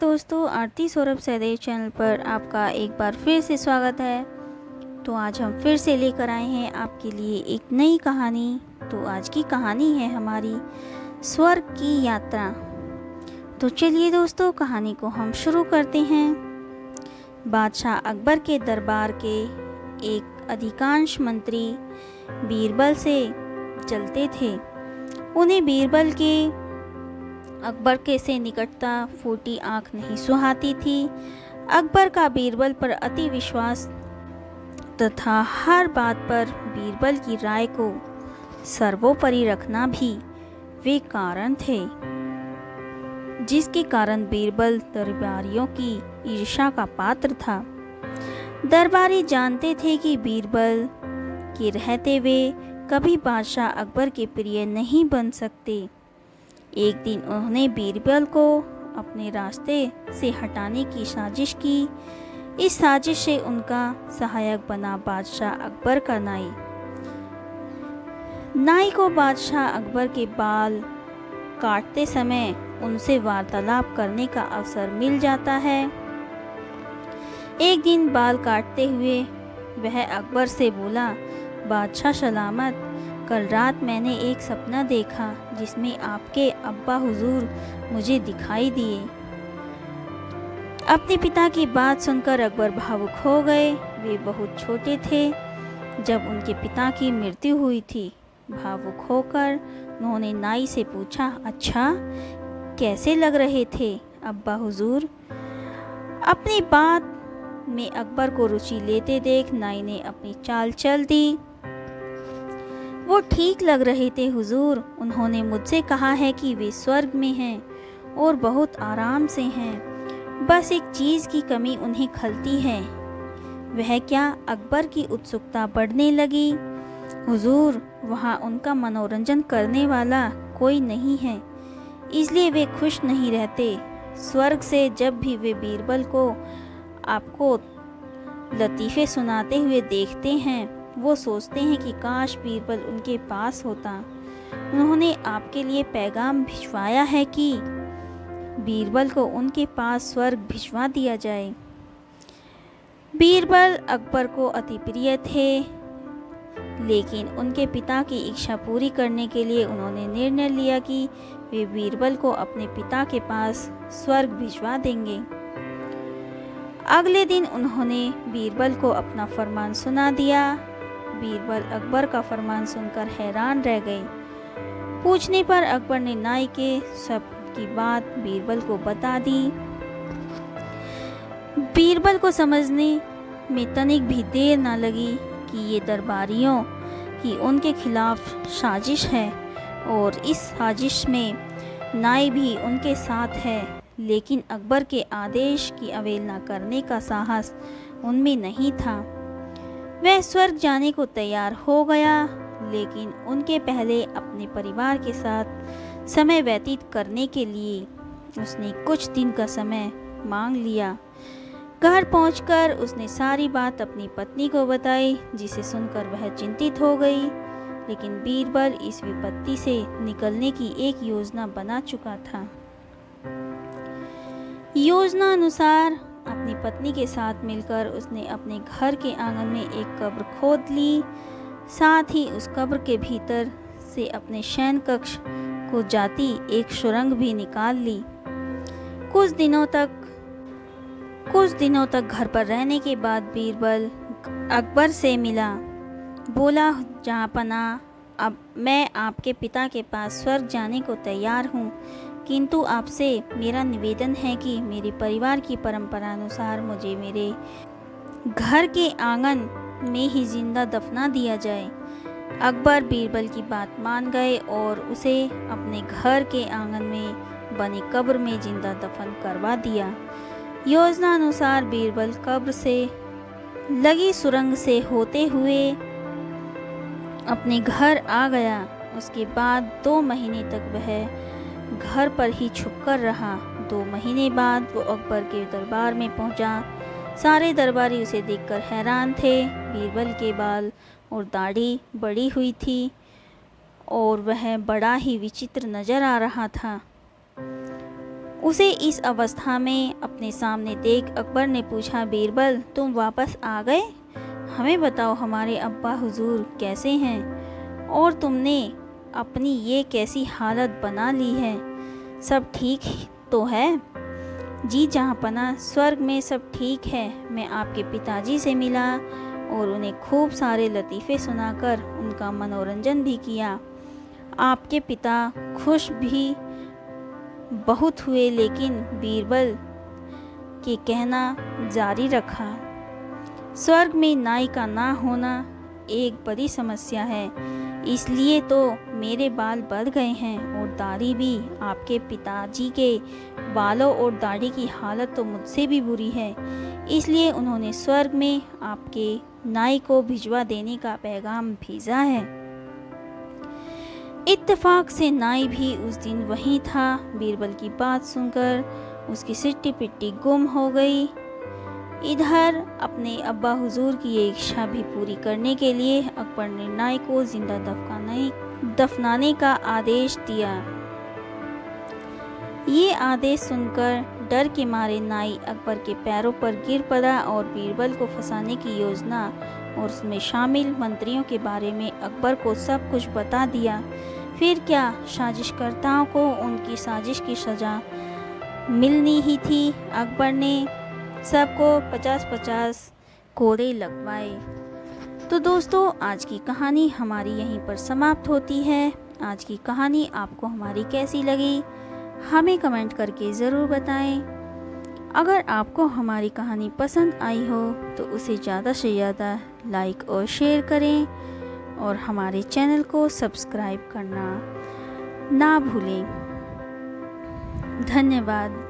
दोस्तों, आरती सौरभ सहदेव चैनल पर आपका एक बार फिर से स्वागत है। तो आज हम फिर से लेकर आए हैं आपके लिए एक नई कहानी। तो आज की कहानी है हमारी स्वर्ग की यात्रा। तो चलिए दोस्तों, कहानी को हम शुरू करते हैं। बादशाह अकबर के दरबार के एक अधिकांश मंत्री बीरबल से जलते थे। उन्हें बीरबल के अकबर के से निकटता फूटी आंख नहीं सुहाती थी। अकबर का बीरबल पर अति विश्वास तथा हर बात पर बीरबल की राय को सर्वोपरि रखना भी वे कारण थे, जिसके कारण बीरबल दरबारियों की ईर्ष्या का पात्र था। दरबारी जानते थे कि बीरबल के रहते वे कभी बादशाह अकबर के प्रिय नहीं बन सकते। एक दिन उन्होंने बीरबल को अपने रास्ते से हटाने की साजिश की। इस साजिश से उनका सहायक बना बादशाह अकबर का नाई। नाई को बादशाह अकबर के बाल काटते समय उनसे वार्तालाप करने का अवसर मिल जाता है। एक दिन बाल काटते हुए वह अकबर से बोला, बादशाह सलामत, कल रात मैंने एक सपना देखा जिसमें आपके अब्बा हुजूर मुझे दिखाई दिए। अपने पिता की बात सुनकर अकबर भावुक हो गए। वे बहुत छोटे थे जब उनके पिता की मृत्यु हुई थी। भावुक होकर उन्होंने नाई से पूछा, अच्छा, कैसे लग रहे थे अब्बा हुजूर? अपनी बात में अकबर को रुचि लेते देख नाई ने अपनी चाल चल दी। वो ठीक लग रहे थे हुजूर। उन्होंने मुझसे कहा है कि वे स्वर्ग में हैं और बहुत आराम से हैं। बस एक चीज़ की कमी उन्हें खलती है। वह क्या? अकबर की उत्सुकता बढ़ने लगी। हुजूर, वहाँ उनका मनोरंजन करने वाला कोई नहीं है, इसलिए वे खुश नहीं रहते। स्वर्ग से जब भी वे बीरबल को आपको लतीफ़े सुनाते हुए देखते हैं, वो सोचते हैं कि काश बीरबल उनके पास होता। उन्होंने आपके लिए पैगाम भिजवाया है कि बीरबल को उनके पास स्वर्ग भिजवा दिया जाए। बीरबल अकबर को अति प्रिय थे, लेकिन उनके पिता की इच्छा पूरी करने के लिए उन्होंने निर्णय लिया कि वे बीरबल को अपने पिता के पास स्वर्ग भिजवा देंगे। अगले दिन उन्होंने बीरबल को अपना फरमान सुना दिया। बीरबल अकबर का फरमान सुनकर हैरान रह गए। पूछने पर अकबर ने नाई के सब की बात बीरबल को बता दी। बीरबल को समझने में तनिक भी देर न लगी कि ये दरबारियों की उनके खिलाफ साजिश है और इस साजिश में नाई भी उनके साथ है। लेकिन अकबर के आदेश की अवहेलना करने का साहस उनमें नहीं था। वह स्वर्ग जाने को तैयार हो गया, लेकिन उनके पहले अपने परिवार के साथ समय व्यतीत करने के लिए उसने कुछ दिन का समय मांग लिया। घर पहुंचकर उसने सारी बात अपनी पत्नी को बताई, जिसे सुनकर वह चिंतित हो गई। लेकिन बीरबल इस विपत्ति से निकलने की एक योजना बना चुका था। योजना अनुसार अपनी पत्नी के साथ मिलकर उसने अपने घर के आंगन में एक कब्र खोद ली। साथ ही उस कब्र के भीतर से अपने शयन कक्ष को जाती एक सुरंग भी निकाल ली। कुछ दिनों तक घर पर रहने के बाद बीरबल अकबर से मिला। बोला, जहाँपना, अब मैं आपके पिता के पास स्वर्ग जाने को तैयार हूँ, किंतु आपसे मेरा निवेदन है कि मेरे परिवार की परंपरा अनुसार मुझे मेरे घर के आंगन में ही जिंदा दफना दिया जाए। अकबर बीरबल की बात मान गए और उसे अपने घर के आंगन में बनी कब्र में जिंदा दफन करवा दिया। योजना अनुसार बीरबल कब्र से लगी सुरंग से होते हुए अपने घर आ गया। उसके बाद 2 महीने तक वह घर पर ही छुपकर रहा। 2 महीने बाद वो अकबर के दरबार में पहुंचा। सारे दरबारी उसे देखकर हैरान थे। बीरबल के बाल और दाढ़ी बड़ी हुई थी और वह बड़ा ही विचित्र नजर आ रहा था। उसे इस अवस्था में अपने सामने देख अकबर ने पूछा, बीरबल तुम वापस आ गए? हमें बताओ हमारे अब्बा हुजूर कैसे हैं और तुमने अपनी ये कैसी हालत बना ली है? सब ठीक तो है? जी जहाँपनाह, स्वर्ग में सब ठीक है। मैं आपके पिताजी से मिला और उन्हें खूब सारे लतीफ़े सुनाकर उनका मनोरंजन भी किया। आपके पिता खुश भी बहुत हुए, लेकिन बीरबल के कहना जारी रखा, स्वर्ग में नाई का ना होना एक बड़ी समस्या है, इसलिए तो मेरे बाल बढ़ गए हैं और दाढ़ी भी। आपके पिताजी के बालों और दाढ़ी की हालत तो मुझसे भी बुरी है, इसलिए उन्होंने स्वर्ग में आपके नाई को भिजवा देने का पैगाम भेजा है। इत्तेफाक से नाई भी उस दिन वहीं था। बीरबल की बात सुनकर उसकी सिट्टी पिट्टी गुम हो गई। इधर अपने अब्बा हुजूर की ये इच्छा भी पूरी करने के लिए अकबर ने नाई को जिंदा दफनाने का आदेश दिया। ये आदेश सुनकर डर के मारे नाई अकबर के पैरों पर गिर पड़ा और बीरबल को फंसाने की योजना और उसमें शामिल मंत्रियों के बारे में अकबर को सब कुछ बता दिया। फिर क्या, साजिशकर्ताओं को उनकी साजिश की सज़ा मिलनी ही थी। अकबर ने सबको 50-50 कोड़े लगवाए। तो दोस्तों, आज की कहानी हमारी यहीं पर समाप्त होती है। आज की कहानी आपको हमारी कैसी लगी हमें कमेंट करके ज़रूर बताएं। अगर आपको हमारी कहानी पसंद आई हो तो उसे ज़्यादा से ज़्यादा लाइक और शेयर करें और हमारे चैनल को सब्सक्राइब करना ना भूलें। धन्यवाद।